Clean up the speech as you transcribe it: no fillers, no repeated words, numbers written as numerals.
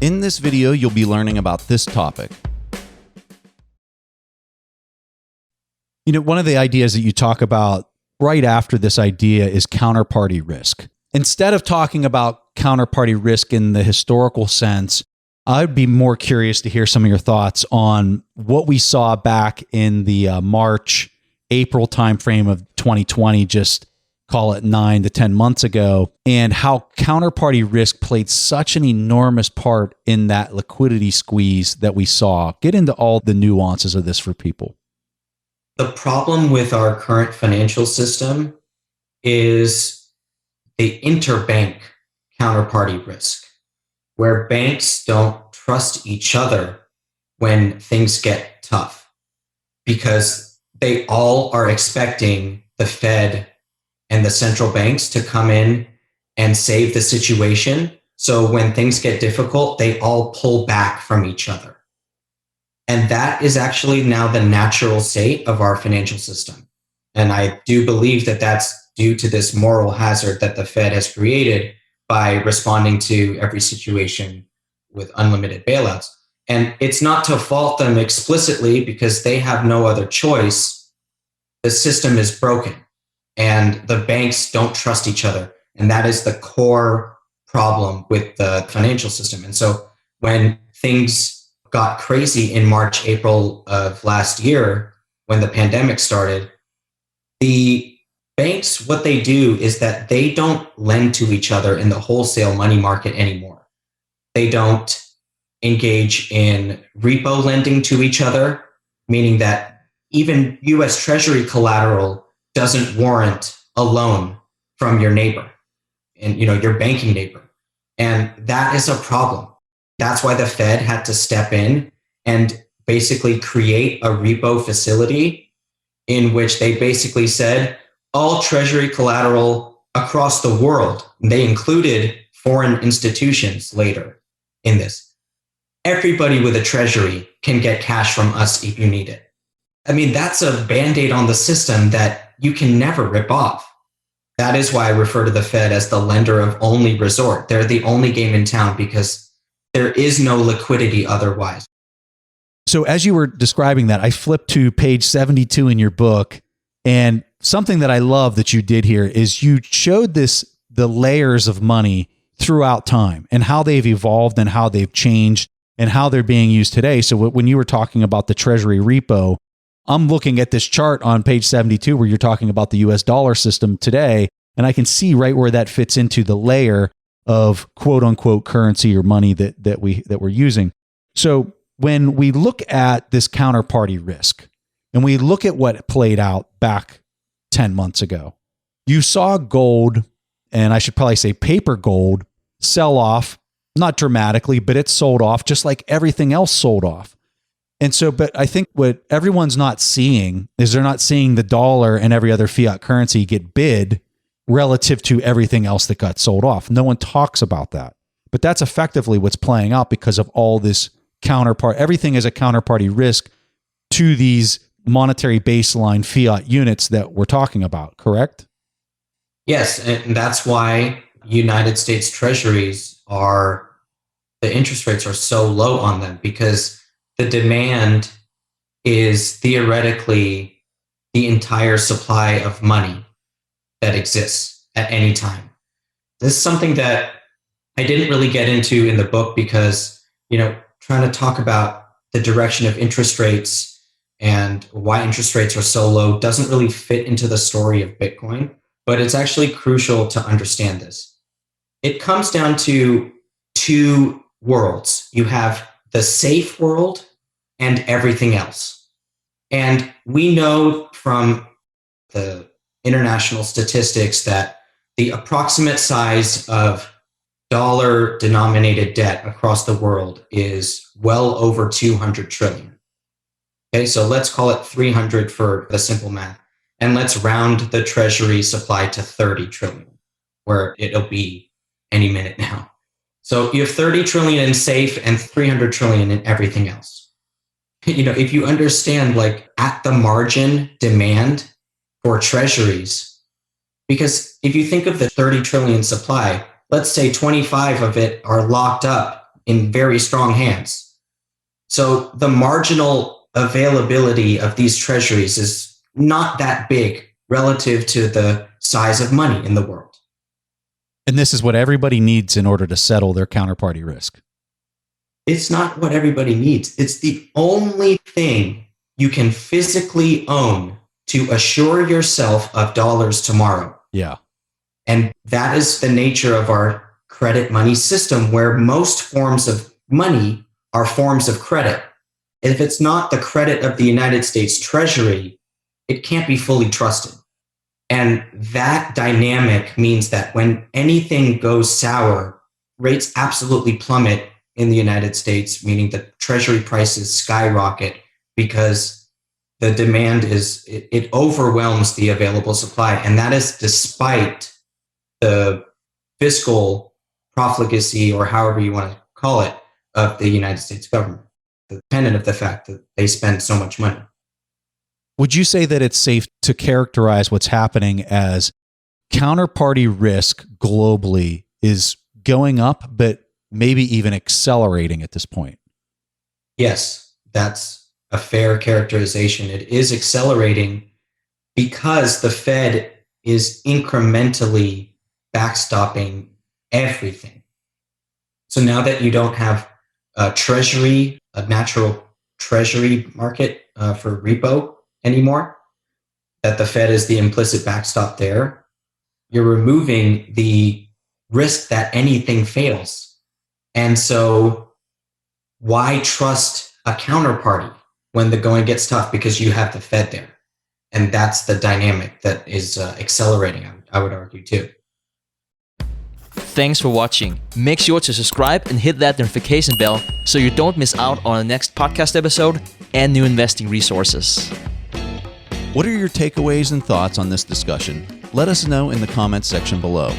In this video, you'll be learning about this topic. You know, one of the ideas that you talk about right after this idea is counterparty risk. Instead of talking about counterparty risk in the historical sense, I'd be more curious to hear some of your thoughts on what we saw back in the March, April timeframe of 2020, just call it 9 to 10 months ago, and how counterparty risk played such an enormous part in that liquidity squeeze that we saw. Get into all the nuances of this for people. The problem with our current financial system is the interbank counterparty risk, where banks don't trust each other when things get tough because they all are expecting the Fed and the central banks to come in and save the situation. So when things get difficult, they all pull back from each other. And that is actually now the natural state of our financial system. And I do believe that that's due to this moral hazard that the Fed has created by responding to every situation with unlimited bailouts. And it's not to fault them explicitly because they have no other choice. The system is broken and the banks don't trust each other. And that is the core problem with the financial system. And so when things got crazy in March, April of last year, when the pandemic started, the banks, what they do is that they don't lend to each other in the wholesale money market anymore. They don't engage in repo lending to each other, meaning that even US Treasury collateral doesn't warrant a loan from your neighbor and your banking neighbor. And that is a problem. That's why the Fed had to step in and basically create a repo facility in which they basically said all Treasury collateral across the world, they included foreign institutions later in this. Everybody with a Treasury can get cash from us if you need it. I mean, that's a Band-Aid on the system that you can never rip off. That is why I refer to the Fed as the lender of only resort. They're the only game in town because there is no liquidity otherwise. So as you were describing that, I flipped to page 72 in your book, and something that I love that you did here is you showed the layers of money throughout time and how they've evolved and how they've changed and how they're being used today. So when you were talking about the Treasury repo, I'm looking at this chart on page 72 where you're talking about the US dollar system today, and I can see right where that fits into the layer of quote unquote currency or money that we're using. So when we look at this counterparty risk and we look at what played out back 10 months ago, you saw gold, and I should probably say paper gold, sell off, not dramatically, but it sold off just like everything else sold off. And so, but I think what everyone's not seeing is they're not seeing the dollar and every other fiat currency get bid relative to everything else that got sold off. No one talks about that. But that's effectively what's playing out because of all this everything is a counterparty risk to these monetary baseline fiat units that we're talking about, correct? Yes, and that's why United States Treasuries the interest rates are so low on them because the demand is theoretically the entire supply of money that exists at any time. This is something that I didn't really get into in the book because, trying to talk about the direction of interest rates and why interest rates are so low doesn't really fit into the story of Bitcoin, but it's actually crucial to understand this. It comes down to two worlds. You have the safe world and everything else. And we know from the international statistics that the approximate size of dollar-denominated debt across the world is well over 200 trillion. Okay, so let's call it 300 for the simple math. And let's round the Treasury supply to 30 trillion, where it'll be any minute now. So you have 30 trillion in safe and 300 trillion in everything else. If you understand like at the margin demand for treasuries, because if you think of the 30 trillion supply, let's say 25 of it are locked up in very strong hands. So the marginal availability of these treasuries is not that big relative to the size of money in the world. And this is what everybody needs in order to settle their counterparty risk. It's not what everybody needs. It's the only thing you can physically own to assure yourself of dollars tomorrow. Yeah. And that is the nature of our credit money system, where most forms of money are forms of credit. If it's not the credit of the United States Treasury, it can't be fully trusted. And that dynamic means that when anything goes sour, rates absolutely plummet in the United States, meaning the Treasury prices skyrocket because the demand it overwhelms the available supply. And that is despite the fiscal profligacy, or however you want to call it, of the United States government, dependent of the fact that they spend so much money. Would you say that it's safe to characterize what's happening as counterparty risk globally is going up, but maybe even accelerating at this point? Yes, that's a fair characterization. It is accelerating because the Fed is incrementally backstopping everything. So now that you don't have a treasury, a natural treasury market for repo anymore, that the Fed is the implicit backstop there, you're removing the risk that anything fails. And so why trust a counterparty when the going gets tough? Because you have the Fed there. And that's the dynamic that is accelerating, I would argue, too. Thanks for watching. Make sure to subscribe and hit that notification bell so you don't miss out on the next podcast episode and new investing resources. What are your takeaways and thoughts on this discussion? Let us know in the comments section below.